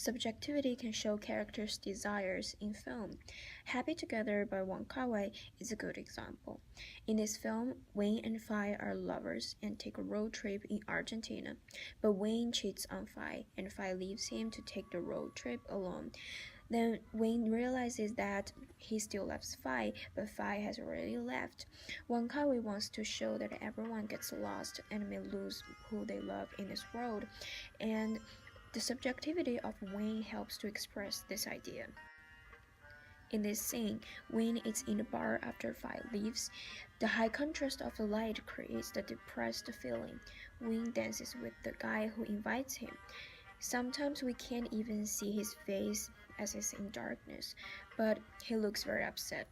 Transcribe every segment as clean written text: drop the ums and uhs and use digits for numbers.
Subjectivity can show characters' desires in film. Happy Together by Wong Kar-wai is a good example. In this film, Wayne and Fi are lovers and take a road trip in Argentina, but Wayne cheats on Fi, and Fi leaves him to take the road trip alone. Then Wayne realizes that he still loves Fi, but Fi has already left. Wong Kar-wai wants to show that everyone gets lost and may lose who they love in this world, and the subjectivity of Wayne helps to express this idea. In this scene, Wayne is in the bar after Fi leaves. The high contrast of the light creates the depressed feeling. Wayne dances with the guy who invites him. Sometimes we can't even see his face as it's in darkness, but he looks very upset.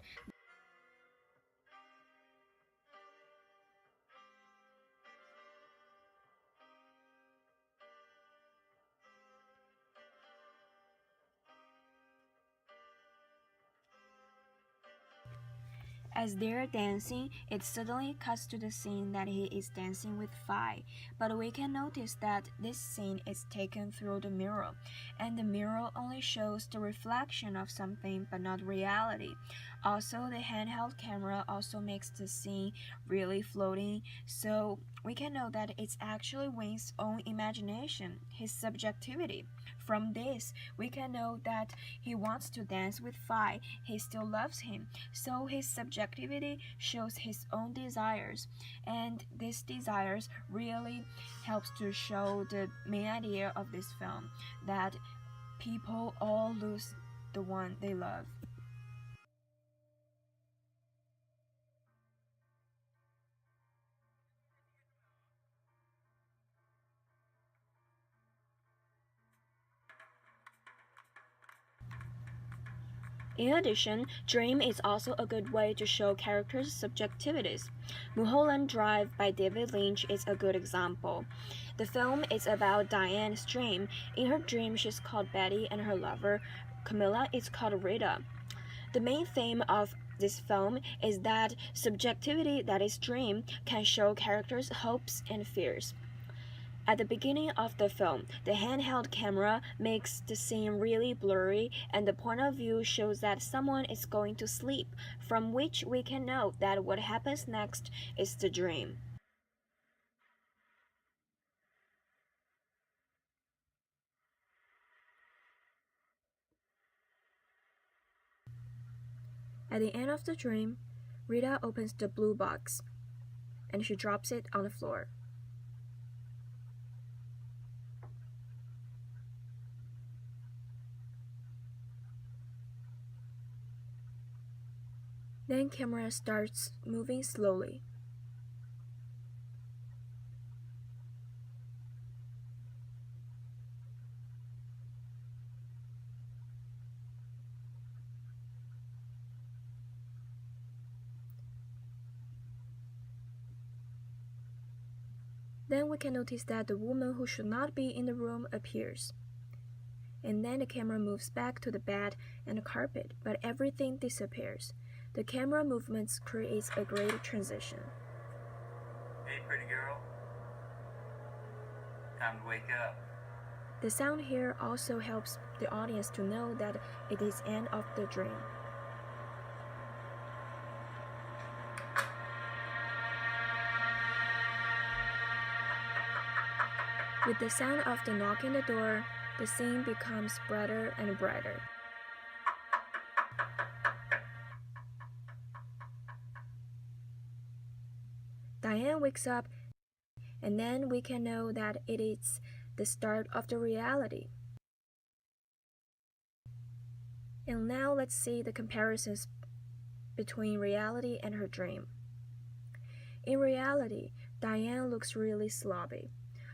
As they're dancing, it suddenly cuts to the scene that he is dancing with Fi, but we can notice that this scene is taken through the mirror, and the mirror only shows the reflection of something but not reality. Also, the handheld camera also makes the scene really floating, so we can know that it's actually Wayne's own imagination, his subjectivity. From this, we can know that he wants to dance with Fi, he still loves him, so his subjectivity shows his own desires, and these desires really helps to show the main idea of this film, that people all lose the one they love. In addition, Dream is also a good way to show characters' subjectivities. Mulholland Drive by David Lynch is a good example. The film is about Diane's dream. In her dream, she's called Betty, and her lover, Camilla, is called Rita. The main theme of this film is that subjectivity, that is dream, can show characters' hopes and fears. At the beginning of the film, the handheld camera makes the scene really blurry, and the point of view shows that someone is going to sleep, from which we can know that what happens next is the dream. At the end of the dream, Rita opens the blue box, and she drops it on the floor. Then camera starts moving slowly. Then we can notice that the woman who should not be in the room appears. And then the camera moves back to the bed and the carpet, but everything disappears. The camera movements creates a great transition. Hey, pretty girl. Time to wake up. The sound here also helps the audience to know that it is end of the dream. With the sound of the knock on the door, the scene becomes brighter and brighter. Diane wakes up, and then we can know that it is the start of the reality. And now let's see the comparisons between reality and her dream. In reality, Diane looks really sloppy.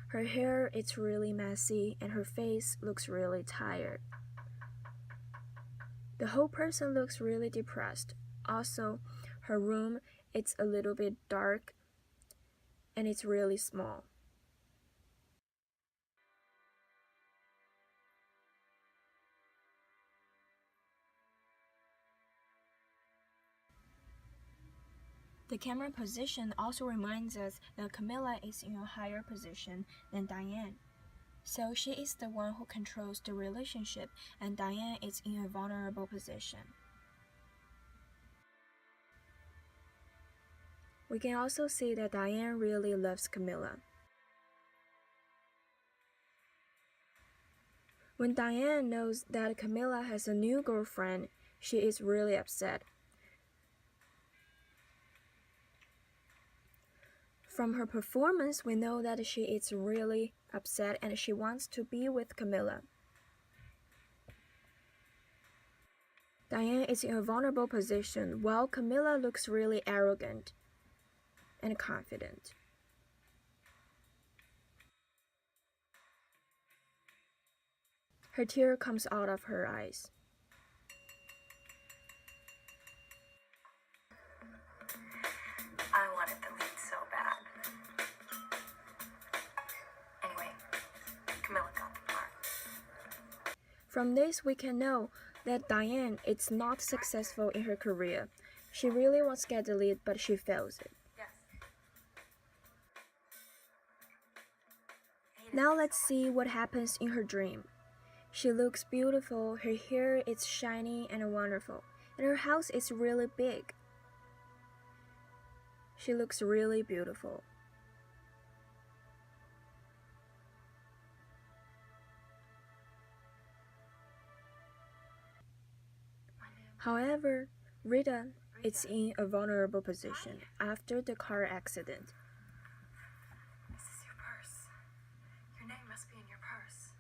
Her hair is really messy, and her face looks really tired. The whole person looks really depressed. Also, her room it's a little bit dark, and it's really small. The camera position also reminds us that Camilla is in a higher position than Diane. So she is the one who controls the relationship, and Diane is in a vulnerable position. We can also see that Diane really loves Camilla. When Diane knows that Camilla has a new girlfriend, she is really upset. From her performance, we know that she is really upset and she wants to be with Camilla. Diane is in a vulnerable position, while Camilla looks really arrogant and confident. Her tear comes out of her eyes. I wanted the lead so bad. Anyway, Camilla got the part. From this, we can know that Diane is not successful in her career. She really wants to get the lead, but she fails it. Yes. Now let's see what happens in her dream. She looks beautiful, her hair is shiny and wonderful, and her house is really big. She looks really beautiful. However, Rita is in a vulnerable position after the car accident. This is your purse. Your name must be in your purse.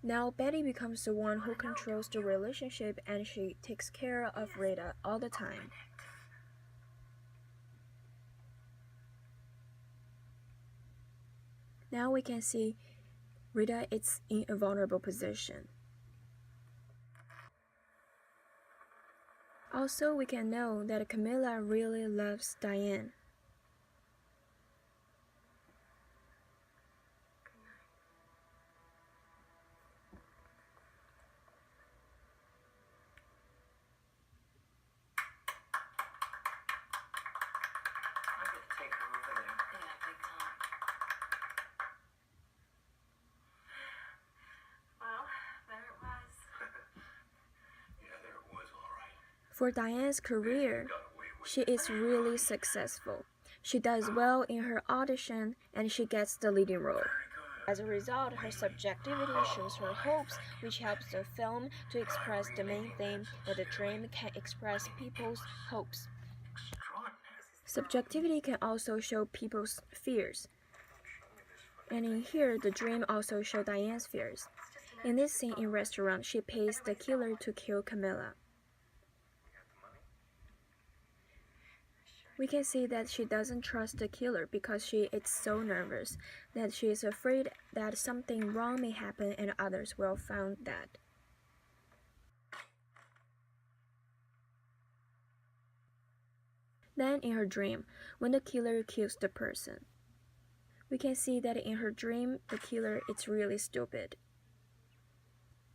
Now Betty becomes the one who controls the relationship and she takes care of Rita all the time. Now we can see Rita is in a vulnerable position. Also, we can know that Camilla really loves Diane. I'm gonna take her over there. Yeah, big time. Well, there it was. Yeah, there it was, all right. For Diane's career, Got away with she is really successful. She does well in her audition and she gets the leading role. As a result, her subjectivity shows her hopes, which helps the film to express the main theme that the dream can express people's hopes. Subjectivity can also show people's fears. And in here, the dream also shows Diane's fears. In this scene in restaurant, she pays the killer to kill Camilla. We can see that she doesn't trust the killer because she is so nervous that she is afraid that something wrong may happen and others will find that. Then in her dream, when the killer kills the person, we can see that in her dream, the killer is really stupid,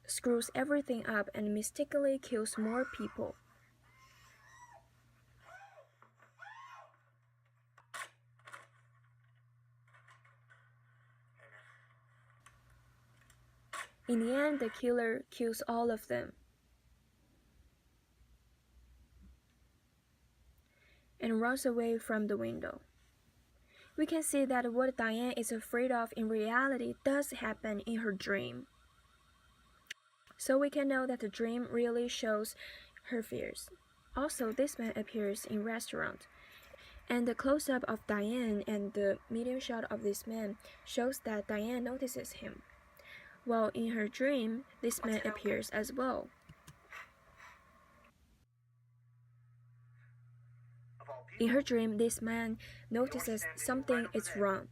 screws everything up and mistakenly kills more people. In the end, the killer kills all of them and runs away from the window. We can see that what Diane is afraid of in reality does happen in her dream. So we can know that the dream really shows her fears. Also, this man appears in restaurant, and the close-up of Diane and the medium shot of this man shows that Diane notices him. While in her dream, this man appears as well. In her dream, this man notices something is wrong.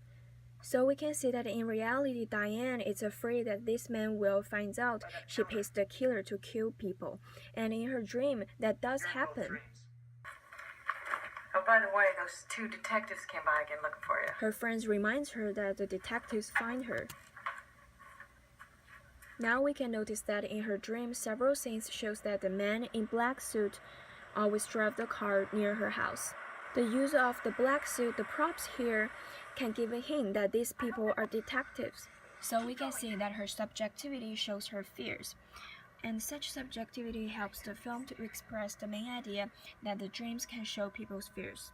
So we can see that in reality, Diane is afraid that this man will find out she pays the killer to kill people. And in her dream, that does happen. Oh, by the way, those two detectives came by again looking for you. Her friends reminds her that the detectives find her. Now we can notice that in her dream, several scenes shows that the man in black suit always drive the car near her house. The use of the black suit, the props here, can give a hint that these people are detectives. So we can see that her subjectivity shows her fears. And such subjectivity helps the film to express the main idea that the dreams can show people's fears.